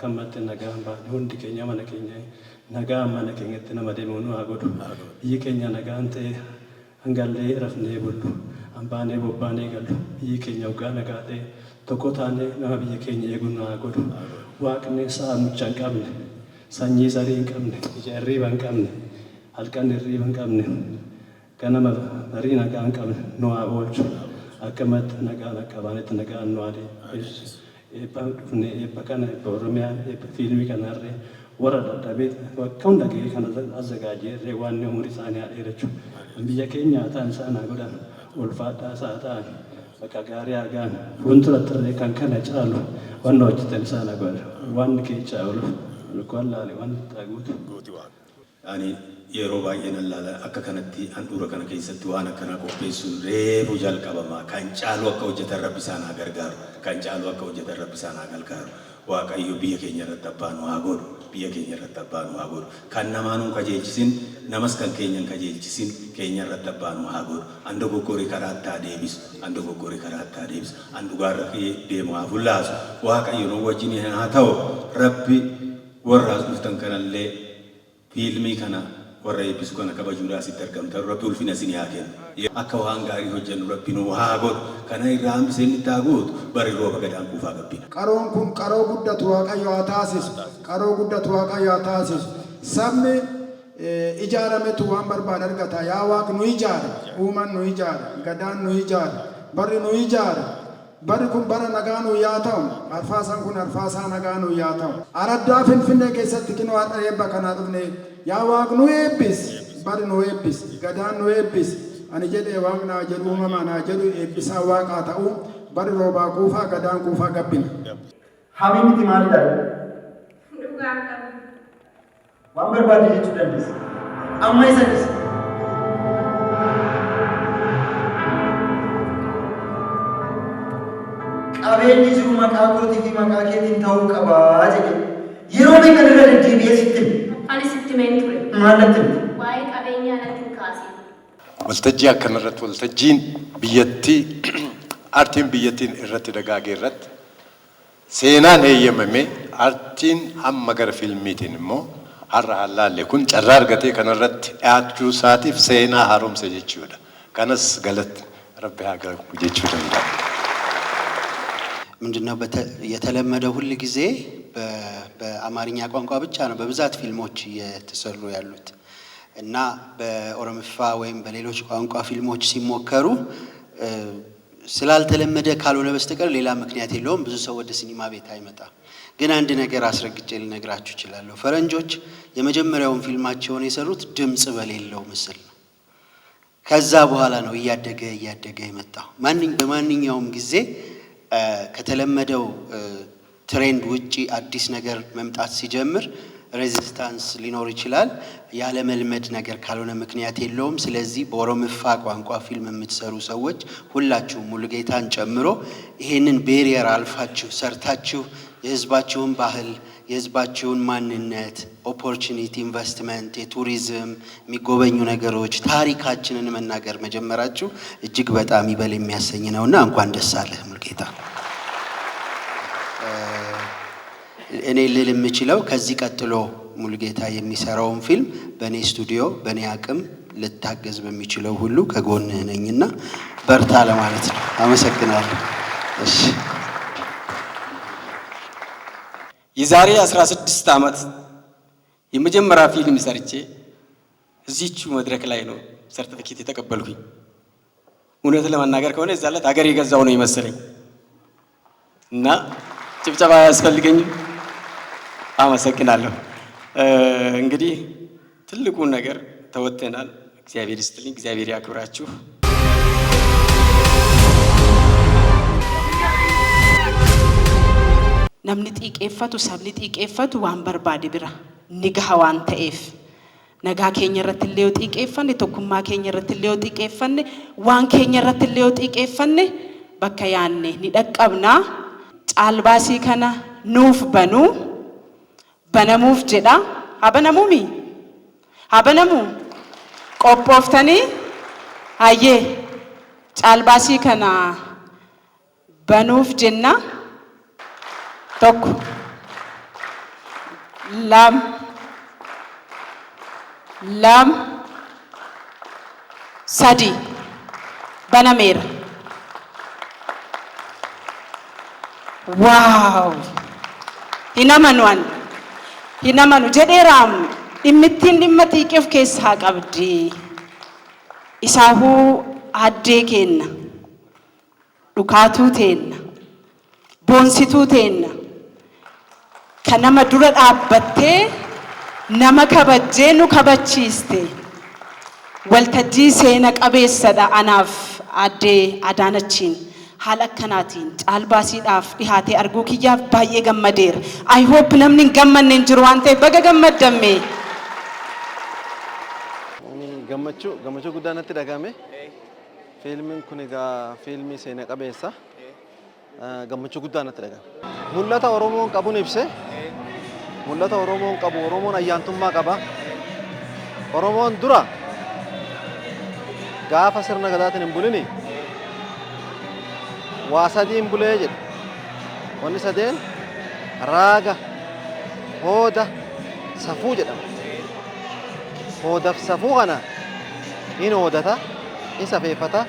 kammatti nagaan baane hundi keenya mana keenya nagaan mana keenyatti nama deemu nu haa godhu. Biyyi keenya nagaan ta'e hangallee rafnee bullu hambaanee bobbaanee gallu biyyi keenya hoggaa nagaa ta'e tokko taanee nama biyya keenya eegu nu haa godhu. Waaqni sa'a mucha hin qabne sanyii zarii hin qabne ija hirriiba hin qabne halkan hirriiba hin qabne ganama barii nagaa hin qabne nu haa oolchu. Akkamatti nagaan akka baanetti nagaan nu haa deemu. Eebbaan dhufne eebba kana eebba Oromiyaan eebba fiilmii kanarree warra dadhabee bakka hunda gahee kana azagaajee waan umurii isaanii haa dheerachu. Biyya keenya ta'an isaan haa godhan ulfaadhaa isaa ta'an bakka gaarii haa ga'an fuuldurattirree kan kana caalu waan hojjetan isaan haa godhan waan keechaa oolu lukkuun laale waan taaguutu. Ani yeroo baay'ee nan laala akka kanatti handhuura kana keessatti waan akkanaa qopheessuun reefu jalqabama kan caalu akka hojjetan rabbi isaan haa gargaaru kan caalu akka hojjetan rabbi isaan haa gargaaru waaqayyo biyya keenya irratti abbaan waa godhu biyya keenya irratti abbaan waa godhu kan namaanuu kajeelchisin namas kan keenyan kajeelchisin keenya irratti abbaan waa godhu an dogoggorii karaatti haa deebisu an dogoggorii karaatti haa deebisu an dhugaarra deemu haa fullaasu waaqayyo nu wajjin haa ta'u rabbi warraas dhuftan kanallee fiilmii kana warra eebbisu kana kabajuudhaa sitti argamtan rabbi ulfina isin haa kennu akka waan gaarii hojjennu rabbi nu haa godhu kana irraa hambiseen itti haa gootu bari rooba gadaan kuufaa gabbina. Qaroon kun qaroo guddatu waaqayyo haa taasisu qaroo guddatu waaqayyo haa taasisu sabni ijaarametu waan barbaade argata yaa Waaq nu ijaara uumaan nu ijaara gadaan nu ijaara barri nu ijaara barri kun bara nagaa nu yaa ta'u arfaasaan kun arfaasaa nagaa nu yaa ta'u araddaa Finfinnee keessatti kinoo hadha eebba kanaa dhufne yaa Waaq nu eebbis bari nu eebbis gadaan nu eebbis ani jedhee Waaq naa jedhu uumamaa naa jedhu eebbisaa Waaqaa ta'u bari roobaa kuufaa gadaan kuufaa gabbina. Hamii miti maalidha? Dhugaan qabu. Waan barbaade jechuu dandeessa. Amma isa dhisa. Qabeenyi jiru maqaa kootii fi maqaa keetiin ta'uu qabaa jedhe. Yeroo meeqa irra deddeebi'ee sitti hime? Ani sitti meen ture. Maallatti hime? Waa'ee qabeenyaa natti hin kaasee. Waltajjii akkanarratti waltajjiin biyyattii aartiin biyyattiin irratti dagaagee irratti seenaan heeyyamame aartiin hamma gara fiilmiitiin immoo har'a hallaalle kun carraa argatee kanarratti dhiyaachuu isaatiif seenaa haaromse jechuudha. Kanas galatti rabbi haa galu jechuu danda'a. ምንድነው የተለመደው ሁሉ ጊዜ በአማርኛ ቋንቋ ብቻ ነው በብዛት ፊልሞች እየተሰሩ ያሉት እና በኦሮምፋ ወይም በሌሎች ቋንቋ ፊልሞች ሲሞከሩ ስላልተለመደ ካልሆነ በስተቀር ሌላ ምክንያት የለውም ብዙ ሰው ወደ ሲኒማ ቤት አይመጣም ግን አንድ ነገር አስረግጬ ልነግራችሁ እችላለሁ ፈረንጆች የመጀመሪያውን ፊልማቸውን የሰሩት ድምጽ በሌለው ምስል ነው ከዛ በኋላ ነው እያደገ የመጣው በማንኛውም ጊዜ ከተለመደው ትሬንድ ውጪ አዲስ ነገር መምጣት ሲጀምር ሬዚስታንስ ሊኖር ይችላል ያለ መልመድ ነገር ካልሆነ ምክንያት የለውም ስለዚህ በኦሮምፋ ቋንቋ ፊልም የምትሰሩ ሰዎች ሁላችሁ ሙሉጌታን ጨምሮ ይሄንን ቤሪየር አልፋችሁ ሰርታችሁ የህዝባችሁን ባህል የህዝባችሁን ማንነት ኦፖርቹኒቲ ኢንቨስትመንት የቱሪዝም የሚጎበኙ ነገሮች ታሪካችንን መናገር መጀመራችሁ እጅግ በጣም ይበል የሚያሰኝ ነውና እንኳን ደስ አለህ ሙሉጌታ እኔ ልል የምችለው ከዚህ ቀጥሎ ሙሉጌታ የሚሰራውን ፊልም በኔ ስቱዲዮ በኔ አቅም ልታገዝ በሚችለው ሁሉ ከጎንህ ነኝና በርታ ለማለት ነው አመሰግናለሁ እሺ የዛሬ 16 ዓመት የመጀመሪያ ፊልም ሰርቼ እዚህቹ መድረክ ላይ ነው ሰርቲፊኬት የተቀበልኩኝ እውነት ለማናገር ከሆነ እዛ ዕለት ሀገር የገዛው ነው ይመስለኝ እና ጭብጨባ ያስፈልገኝም አመሰግናለሁ እንግዲህ ትልቁን ነገር ተወጥተናል እግዚአብሔር ይስጥልኝ እግዚአብሔር ያክብራችሁ namni xiiqeeffatu sabni xiiqeeffatu waan barbaade bira ni gaha waan ta'eef nagaa keenya irratti illee xiiqeeffanne tokkummaa keenya irratti illee xiiqeeffanne waan keenya irratti illee xiiqeeffanne bakka yaanne ni dhaqqabnaa caalbaasii kana nuuf banamuuf jedha habanamu qophooftanii hayyee caalbaasii kana banuuf jenna tokko lam sadi banameera. Wow! Hinamanu jedheeraam dhimmittiin dhimma xiiqee of keessaa qabdi. Isaahuu addee keenna, dhukaatuu teenna, boonsituu teenna, kan nama dura dhaabbattee nama kabajjee nu kabachiiste. Waltajjii seena qabeessadha anaaf addee Adaanachiin. Haala akkanaatiin caalbaasiidhaaf dhihaatee arguu kiyyaaf baay'ee gammadeera. I hope namni hin gammanne hin jiru waan ta'eef baga gammaddamme. Gammachuu guddaa natti dhagahame. Fiilmiin kun egaa fiilmii seena qabeessa. Gammachuu guddaa natti dhagahame. Mul'ata Oromoon qabuun ibse. Mul'ata Oromoon qabu, Oromoon ayyaantummaa qaba. Oromoon dura gaafa sirna gadaatiin hin bulini. Waa sadiin bulee jedhu. Wanni sadeen raaga, hooda, safuu jedhama. Hoodaaf safuu kana in hoodata, in safeeffata,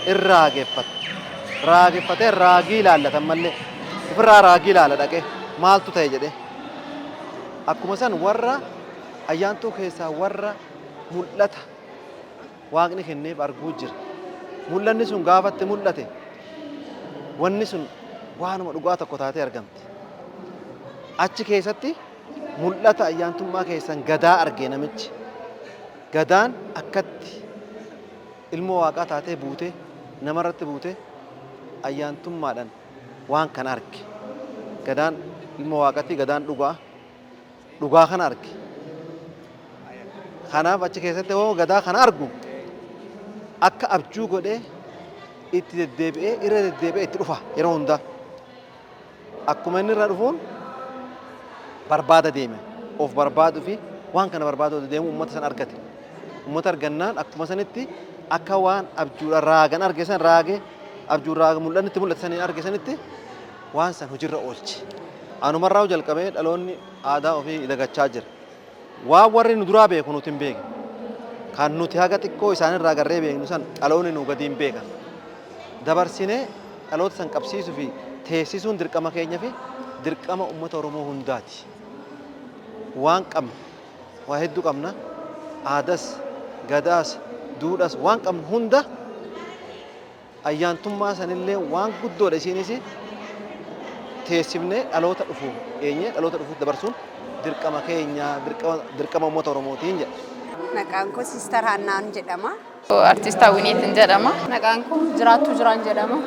in raageeffata. Raageeffatee raagii ilaallatan mallee ofirraa raagii ilaala dhaqee maaltu ta'e jedhee. Akkuma san warra ayyaantuu keessaa warra mul'ata waaqni kenneef arguu jira. Mul'anni sun gaafatti mul'ate. Wanni sun waanuma dhugaa tokko taatee argamti. Achi keessatti mul'ata ayyaantummaa keessan gadaa argee namichi. Gadaan akkatti ilmoo waaqaa taatee buutee namarratti buutee ayyaantummaadhaan waan kana arge. Gadaan ilmoo waaqatti gadaan dhugaa kana arge. Kanaaf achi keessatti hoo gadaa kana argu akka abjuu godhee itti deddeebi'ee itti dhufa yeroo hundaa. Akkuma inni irra dhufuun barbaada deeme. Of barbaaduu fi waan kana barbaaduu deemu uummata san argate. Uummata argannaan akkuma sanitti akka waan abjuudha raagan arge san raagee abjuu raaga mul'annitti mul'ate saniin arge sanitti waan san hojiirra oolche. Anumarraa jalqabee dhaloonni aadaa ofii dagachaa jira. Waan warri nu duraa beeku nuti hin beekne. Kan nuti haga xiqqoo isaanirraa garree beeknu san dhaloonni nu gadi hin beekan. Dabarsinee dhaloota san qabsiisuu fi teessisuun dirqama keenya fi dirqama uummata Oromoo hundaati. Waan qabna, waa hedduu qabna. Aadaas, gadaas, duudhaas waan qabnu hunda ayyaantummaa sanillee waan guddoodha isiinis teessifnee dhaloota dhufuuf dhaloota dhufuuf dabarsuun dirqama keenya dirqama uummata Oromootiin jedha. Maqaan koo Sister Hannaan jedhama. Artist Hawwiniitiin jedhama. Maqaan koo Jiraattuu Jiraan jedhama.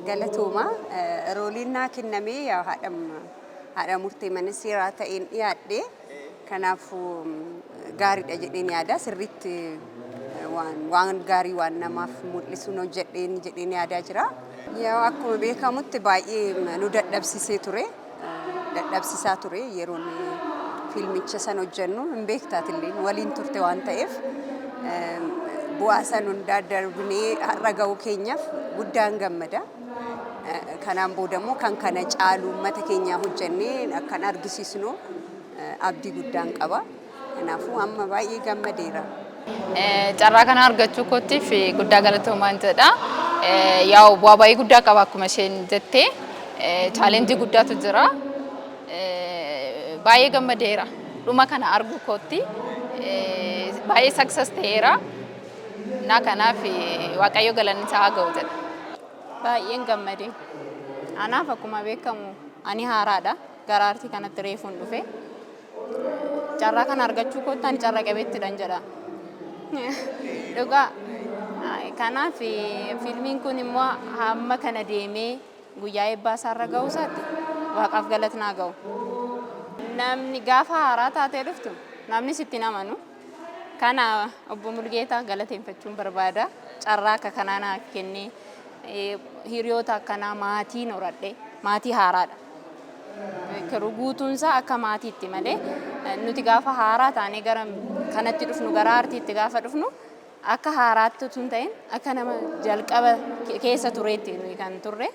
Galatooma rooliin naa kennamee haadha murtee mana seeraa ta'een dhiyaadhe. Kanaafuu gaariidha jedheen yaada sirriitti waan gaarii waan namaaf mul'isuun jedheen yaadaa jira. Akkuma beekamutti baay'ee nu dadhabsiisaa ture yeroon fiilmicha san hojjennu hin beektaatillee waliin turte waan ta'eef bu'aa san hundaa darbinee har'a ga'uu keenyaaf guddaan gammada. Kanaan boodammoo kan kana caalu uummata keenyaa hojjennee akkan argisiisnu abdii guddaan qaba. Kanaafuu amma baay'ee gammadeera. Carraa kana argachuu kootiif guddaa galatoomaan jedha. Yaa bu'aa baay'ee guddaa qaba akkuma isheen jettee chaalenjii guddaatu jira. Baay'ee gammadeera. Dhuma kana arguu kootti baay'ee success ta'eera. Na kanaaf Waaqayyo galanni isaa haa ga'u jedha. Baay'een gammade. Anaaf akkuma beekamu ani haaraadha. Gara aartii kanatti reefuun dhufe. Carraa kana argachuu kootti ani carraa qabeettiidhaan jedha. Dhugaa. Kanaaf fiilmiin kun immoo hamma kana deemee guyyaa eebbaa isaarra ga'uu isaatti Waaqaaf galatni haa ga'u. Namni gaafa haaraa taatee dhuftu namni sitti hin amanu. Kana obbo Mulgeetaa galateeffachuun barbaada. Carraa akka kanaa naaf kennee hiriyoota akkanaa maatiin horadhe maatii haaraadha. Kiruu guutuunsaa akka maatiitti malee nuti gaafa haaraa taanee gara kanatti dhufnu gara aartiitti gaafa dhufnu akka haaraatti tun ta'in akka nama jalqaba keessa tureetti nuyi kan turre.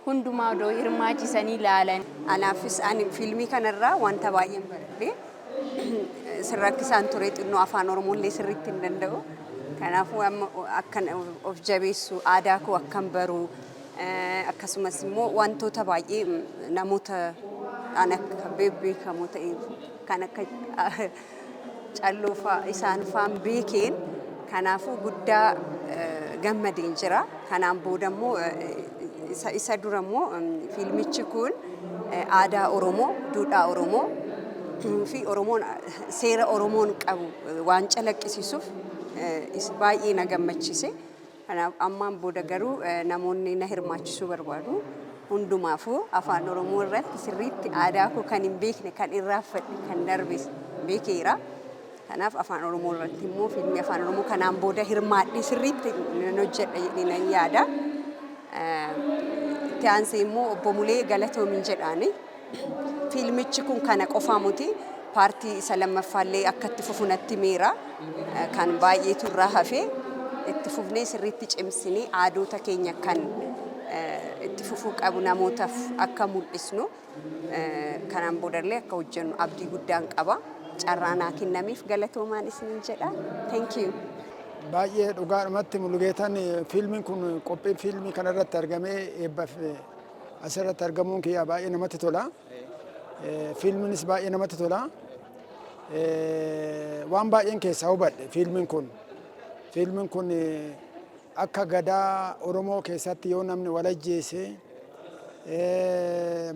hundumaa odoo hirmaachisanii ilaalan. Anaafis ani fiilmii kanarraa wanta baay'een baradhe sirrakkisaan ture xinnoo afaan Oromooillee sirriitti hin danda'u. Kanaafuu akkan of jabeessu aadaa koo akkan baru akkasumas immoo wantoota baay'ee namoota an akka beekamoo ta'e kan akka calloo isaan faan beekeen kanaafuu guddaa gammadeen jira. Kanaan booda immoo isa dura immoo fiilmichi kun aadaa Oromoo, duudhaa Oromoo fi Oromoon seera Oromoon qabu waan calaqqisiisuuf baay'ee na gammachiise. Kanaaf ammaan booda garuu namoonni na hirmaachisuu barbaadu. Hundumaafuu afaan Oromoo irratti sirriitti aadaa koo kan hin beekne kan irraanfadhe kan darbe beekeera. Kanaaf afaan Oromoo irratti immoo fiilmii afaan Oromoo kanaan booda hirmaadhee sirriitti nan hojjedha jedhee nan yaada. Itti aansee immoo obbo Mulee Galatoomin jedhaani. Fiilmichi kun kana qofaa miti paartii isa lammaffaallee akka itti fufu natti himeera. Kan baay'eetu irraa hafee itti fufnee sirriitti cimsinee aadoota keenya kan itti fufuu qabu namootaaf akka mul'isnu kanaan boodallee akka hojjennu abdii guddaan qaba. Carraa naa kennameef galatoomaan isiniin jedha. Thank you. Baay'ee dhugaadhumatti Mulugeetaan fiilmiin kun qophii fiilmii kanarratti argamee eebbaaf asirratti argamuun kiyya baay'ee namatti tola. Fiilmiinis baay'ee namatti tola. Waan baay'een keessaa hubadhe fiilmiin kun. Fiilmiin kun akka gadaa Oromoo keessatti yoo namni wal ajjeese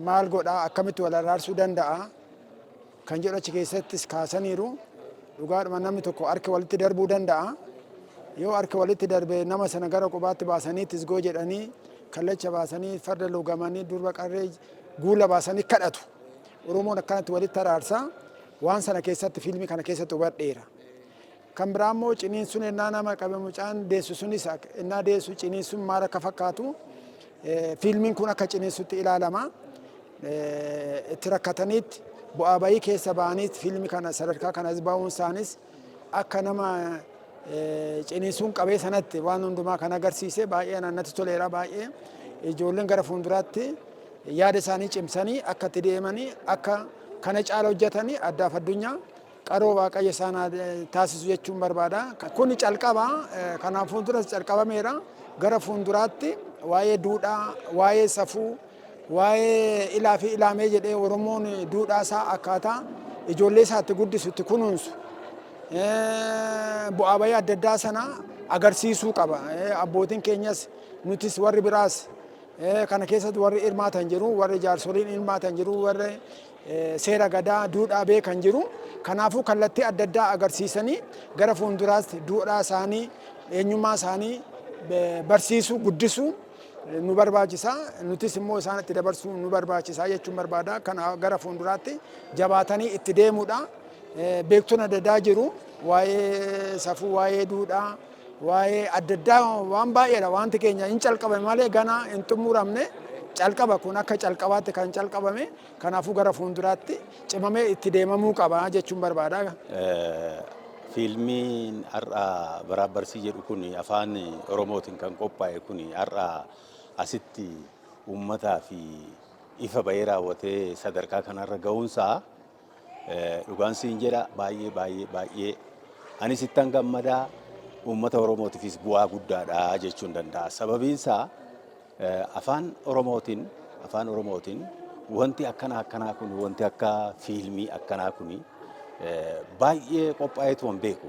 maal godhaa akkamitti wal araarsuu danda'a kan jedhu achi keessattis kaasaniiru. Dhugaadhuma namni tokko harka walitti darbuu danda'a. Yoo harka walitti darbe nama sana gara qubaatti baasanii tisgoo jedhanii kallacha baasanii farda lugamanii durba qarree guula baasanii kadhatu. Oromoon akkanatti walitti araarsa. Waan sana keessatti fiilmii kana keessatti hubadheera. Kan biraa immoo ciniinsuun innaa nama qabe mucaan deessu sunis innaa deessu ciniinsuun maal akka fakkaatu fiilmiin kun akka ciniinsutti ilaalama. Itti rakkataniitti bu'aa bayii keessa ba'aniitti fiilmii kana sadarkaa kanas ba'uun isaanis akka nama ciniinsuun qabee sanatti waan hundumaa kan agarsiise baay'ee natti toleera baay'ee ijoolleen gara fuulduraatti yaada isaanii cimsanii akka itti deemanii akka kana caala hojjetanii addaaf addunyaa qaroo waaqayyo isaan taasisu jechuun barbaada. Kun calqaba kanaan fuulduras calqabameera gara fuulduraatti waa'ee duudhaa, waa'ee safuu, waa'ee ilaa fi ilaamee jedhee Oromoon duudhaa isaa akkaataa ijoollee isaatti guddisu itti kunuunsu. Bu'aa bayii adda addaa sana agarsiisuu qaba. Abbootiin keenyas nutis warri biraas kana keessatti warri hirmaatan jiru, warri jaarsoliin hirmaatan jiru, warri seera gadaa duudhaa beekan jiru. Kanaafuu kallattii adda addaa agarsiisanii gara fuulduraatti duudhaa isaanii, eenyummaa isaanii barsiisuu, guddisuu nu barbaachisa. Nutis immoo isaan itti dabarsuu nu barbaachisa jechuun barbaada. Kana gara fuulduraatti jabaatanii itti deemuudha. Beektonni adda addaa jiru. Waa'ee safuu, waa'ee duudhaa, waa'ee adda addaa waan baay'eedha. Wanti keenya hin calqabame malee ganaa hin xumuramne. Calqaba kun akka calqabaatti kan calqabame. Kanaafuu gara fuulduraatti cimamee itti deemamuu qaba jechuun barbaada. Fiilmiin har'a baraabbarsii jedhu kun afaan Oromootiin kan qophaa'e kun har'a asitti uummataa fi ifa bahee raawwatee sadarkaa kanarra ga'uunsaa dhugaan siin jedha baay'ee. Anis ittan gammadaa uummata Oromootiifis bu'aa guddaadha jechuun danda'a. Sababiinsaa afaan Oromootiin wanti akkanaa kun wanti akka fiilmii akkanaa kun baay'ee qophaa'eetu waan beeku.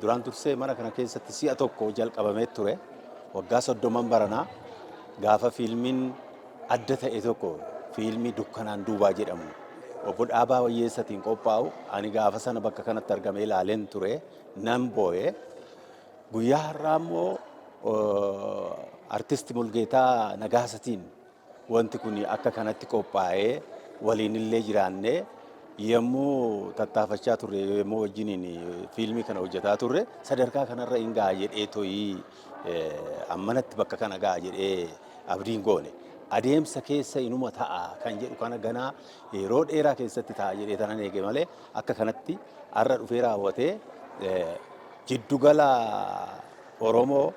Duraan dursee mana kana keessatti si'a tokko jalqabamee ture. Waggaa 30 baranaa gaafa fiilmiin adda ta'e tokko fiilmii dukkanaan duubaa jedhamu obbo Dhaabaa Wayyeessatiin qophaa'u ani gaafa sana bakka kanatti argamee ilaaleen ture nan boo'ee. Guyyaa har'aa immoo artisti Mulgeetaa Nagaasatiin wanti kun akka kanatti qophaa'ee waliin illee jiraannee yommuu tattaafachaa turre yommuu wajjiniin fiilmii kana hojjetaa turre sadarkaa kanarra hin ga'a jedhee to'ii ammanatti bakka kana ga'a jedhee abdiin goone. Adeemsa keessa inuma ta'a kan jedhu kana ganaa yeroo dheeraa keessatti ta'a jedhee tanan eege malee akka kanatti har'a dhufee raawwatee jiddugala Oromoo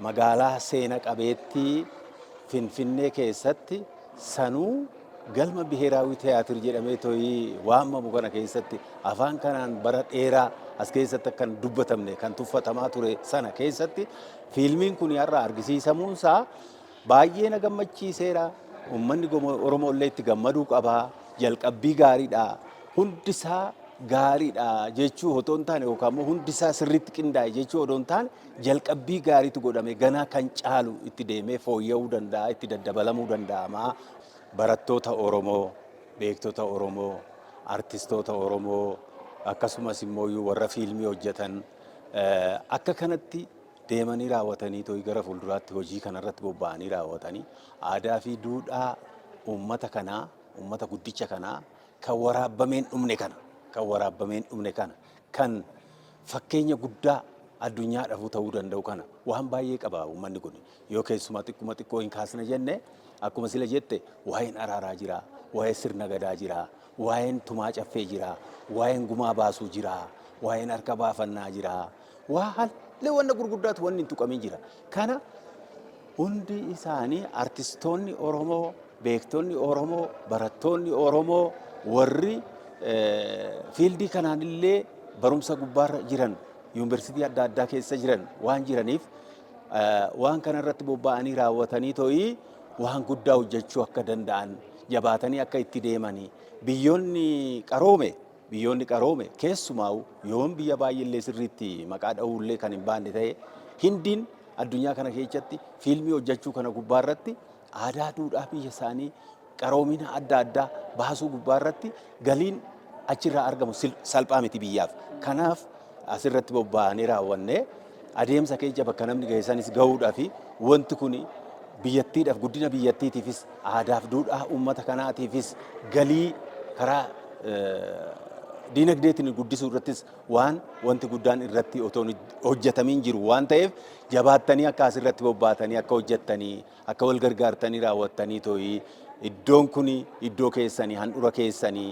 magaalaa seena qabeettii Finfinnee keessatti sanuu galma biheeraawii tiyaatir jedhamee to'ii waamamu kana keessatti afaan kanaan bara dheeraa as keessatti akkan dubbatamne kan tuffatamaa ture sana keessatti fiilmiin kun har'a argisiisamuunsaa baay'ee na gammachiiseera. Uummanni Oromoo illee itti gammaduu qabaa. Jalqabbii gaariidha. Hundisaa gaariidha jechuu otoo hin taane yookaan immoo hundisaa sirriitti qindaa'e jechuu otoo hin taane jalqabbii gaariitu godhame ganaa kan caalu itti deemee fooyya'uu danda'a, itti daddabalamuu danda'ama. Barattoota Oromoo, beektota Oromoo, artistoota Oromoo akkasumas immoo warra fiilmii hojjetan akka kanatti deemanii raawwatanii to'ii gara fuulduraatti hojii kanarratti bobba'anii raawwatanii aadaa fi duudhaa uummata kanaa, uummata guddicha kanaa kan waraabameen dhumne kana kan fakkeenya guddaa addunyaadhaaf ta'uu danda'u kana waan baay'ee qaba uummanni kun yoo keessumaa xiqqoo hin kaasne jenne akkuma sila jette waa'een araaraa jira, waa'ee sirna gadaa jira, waa'een tumaa caffee jira, waa'een gumaa baasuu jira, waa'een harka baafannaa jira, haallee wanna gurguddaatu wanni hin tuqamin jira. Kana hundi isaanii artistoonni Oromoo, beektonni Oromoo, barattoonni Oromoo warri fiildii kanaan illee barumsa gubbaarra jiran yuunivarsiitii adda addaa keessa jiran waan jiraniif waan kanarratti bobba'anii raawwatanii to'ii waan guddaa hojjechuu akka danda'an jabaatanii akka itti deemanii biyyoonni qaroome keessumaa yoon biyya baay'eellee sirriitti maqaa dha'uullee kan hin baanne ta'e Hindiin addunyaa kana keessatti fiilmii hojjechuu kana gubbaarratti aadaa duudhaa biyya isaanii qaroomina adda addaa baasuu gubbaarratti galiin achirraa argamu salphaa miti biyyaaf. Kanaaf asirratti bobba'anii raawwannee adeemsa keessa bakka namni geessanis gahuudhaa fi wanti kun biyyattiidhaaf guddina biyyattiitiifis aadaaf duudhaa uummata kanaatiifis galii karaa diinagdeetiin guddisuu irrattis wanti guddaan irratti otoo hojjetamiin jiru waan ta'eef jabaattanii akka asirratti bobba'atanii akka hojjettanii akka wal gargaartanii raawwattanii to'ii iddoon kun iddoo keessanii handhura keessanii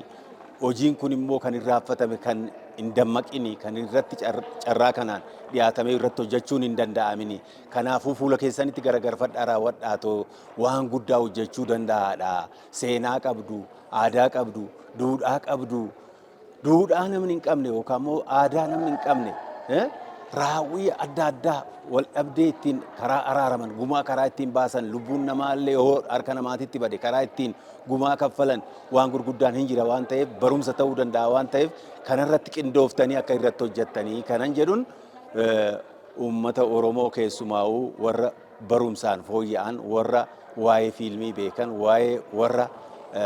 hojiin kun immoo kan irraanfatame kan hin dammaqini kan irratti carraa kanaan dhiyaatamee irratti hojjechuun hin danda'amini. Kanaafuu fuula keessanitti garagarfadhaa raawwadhaatoo waan guddaa hojjechuu danda'aadha. Seenaa qabdu, aadaa qabdu, duudhaa qabdu. Duudhaa namni hin qabne yookaan immoo aadaa namni hin qabne raawwii adda addaa wal dhabdee ittiin karaa araaraman gumaa karaa ittiin baasan lubbuun namaallee yoo harka namaatitti bade karaa ittiin gumaa kaffalan waan gurguddaan hin jira waan ta'eef barumsa ta'uu danda'a waan ta'eef kanarratti qindooftanii akka irratti hojjettanii kanan jedhuun uummata Oromoo keessumaa'uu warra barumsaan fooyya'an warra waa'ee fiilmii beekan waa'ee warra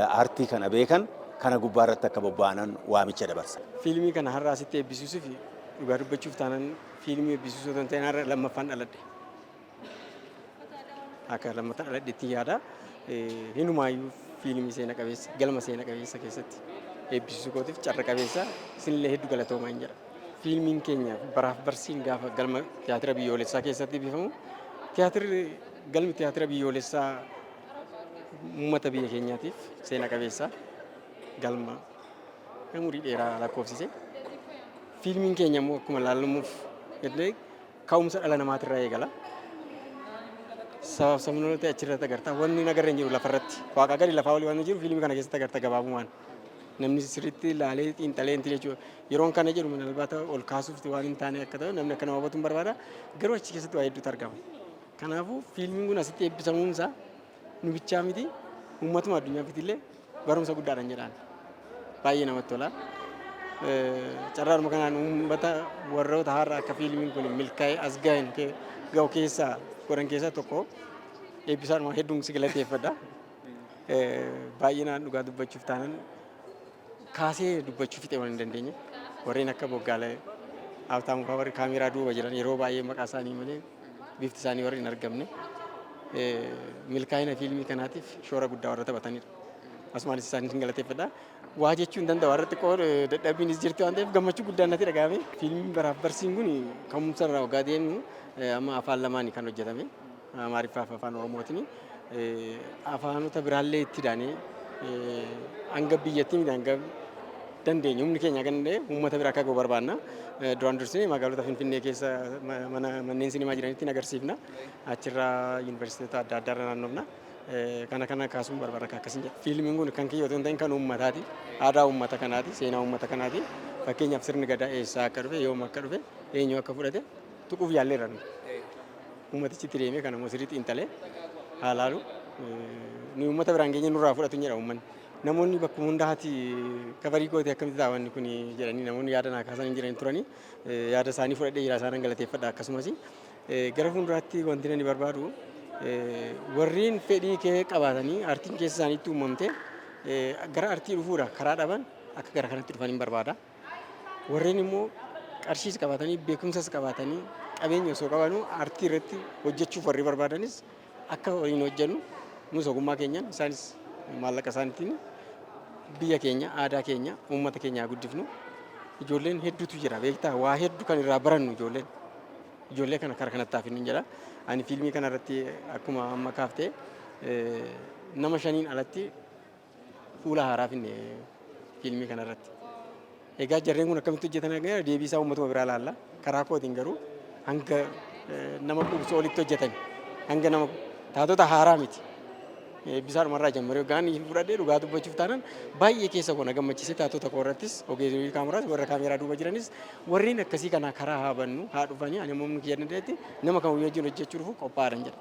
aartii kana beekan kana gubbaarratti akka bobba'anan waamicha dabarsa. Fiilmii kana har'a asitti eebbisiisuuf dhugaa dubbachuuf taanaan fiilmii eebbisiisuu otoo hin ta'in har'a lammaffaan dhaladhe. Akka lammaffaan dhaladheetti yaada. Hinumaayyuu fiilmii seena qabeessa galma seena qabeessa keessatti eebbisiisuu kootiif carra qabeessa isinillee hedduu galatoomaa hin jedha. Fiilmiin keenya baraaf barsiin gaafa galma tiyaatira biyyoolessaa keessatti eebbifamu galmi tiyaatira biyyoolessaa uummata biyya keenyaatiif seena qabeessa galma umurii dheeraa lakkoofsise. Fiilmiin keenya immoo akkuma ilaallamuuf ka'umsa dhala namaatirraa eegala. Sabaaf sabnoota achirratti agartaa wanni nagarra hin jiru lafarratti waaqa gadi lafaa olii waan jiru fiilmii kana keessatti agarta gabaabumaan namni sirriitti ilaalee xiinxalee jechuudha. Yeroon kana jedhu albaata ol kaasuuf waan hin taane akka ta'u namni akka nama hubatu hin barbaada garuu achi keessatti waa hedduutu argama. Kanaafuu fiilmiin kun asitti eebbisamuunsaa nu bichaa miti uummatuma addunyaafis illee barumsa guddaadhaan jedhaan baay'ee namatti tola. Carraadhuma kanaan uummata warroota har'a akka fiilmiin kun milkaa'ee as gahu keessaa godhan keessaa tokko eebbisaadhuma hedduun si galateeffadha. Baay'inaan dhugaa dubbachuuf taanan kaasee dubbachuu fixee waan hin dandeenye warreen akka Boggaalee Habtaamuu fa'aa warri kaameeraa duuba jiran yeroo baay'ee maqaa isaanii malee bifti isaanii warri hin argamne milkaa'ina fiilmii kanaatiif shoora guddaa warra taphatanidha. Asumaanis isaanii galateeffadha. Waa jechuu hin danda'u warratti dadhabbiinis jirti waan ta'eef gammachuu guddaan natti dhagahame. Fiilmiin baraaf barsiin kun ka'umsa irraa waggaa deemu amma afaan lamaanii kan hojjetame Amaariffaa fi afaan Oromootiin afaanota biraallee itti daanee hanga biyyattii hanga dandeenyu humni keenya gandee uummata bira akka ga'u barbaanna. Duraan dursee magaalota Finfinnee keessa manneen sinimaa jiranitti agarsiifna. Achirraa yuunivarsiitota adda addaa irra naannofna. Kana kaasuun barbaada akka akkasiin jedha. Fiilmiin kun kan kiyyoo ta'in kan uummataati. Aadaa uummata kanaati, seenaa uummata kanaati. Fakkeenyaaf sirni gadaa eessaa akka dhufe, yoom akka dhufe, eenyu akka fudhate tuquuf yaalleerra. Uummatichi deemee kan ammoo sirriitti intalee haalaalu nu uummata biraan geenye nurraa fudhatu jedha uummanni. Namoonni bakka hundaati kabarii goote akkamitti taa'anni kun jedhanii namoonni yaada naa kaasan hin jiran turanii yaada isaanii fudhadhee jira isaan galateeffadha akkasumas gara fuulduraatti wanti ani barbaadu warreen fedhii kee qabaatanii aartiin keessa isaaniitti uumamte gara aartii dhufuudha karaa dhaban akka gara kanatti dhufan hin barbaada. Warreen immoo qarshiis qabaatanii beekumsas qabaatanii qabeenya osoo qabanu aartii irratti hojjechuuf warri barbaadanis akka waliin hojjennu nus ogummaa keenyaan isaanis maallaqa isaaniitiin biyya keenya aadaa keenya uummata keenyaa guddifnu. Ijoolleen hedduutu jira beektaa waa hedduu kan irraa barannu ijoollee kana karaa kanatti haafin jedha. Ani fiilmii kana irratti akkuma amma kaaftee nama 5 alatti fuula haaraa finne fiilmii kana irratti. Egaa jarreen kun akkamitti hojjetan agarra deebii isaa uummatuma biraa laalla. Karaa kootiin garuu hanga nama quubsoo olitti hojjetan hanga nama taatota haaraa miti. Bisaan marraa jammaree gaan fudhadhee dhugaa dubbachuuf taanaan baay'ee keessa koo na gammachiisee taatota koo irrattis ogeeyyii kaameraas warra kaameeraa duuba jiranis warreen akkasii kana karaa haa bannu haa dhufanii ani immoo kiyya dandeetti nama kan wajjin hojjechuu dhufu qophaa'aadhan jedha.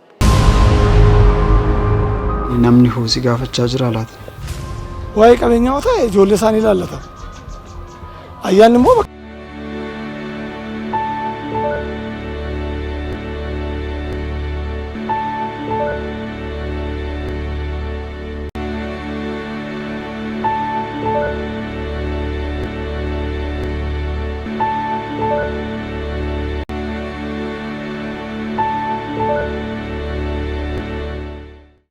Namni hoosii gaafachaa jira laata? Waa'ee qabeenyaa ta'e ijoollee isaanii ilaallata. Ayyaanni immoo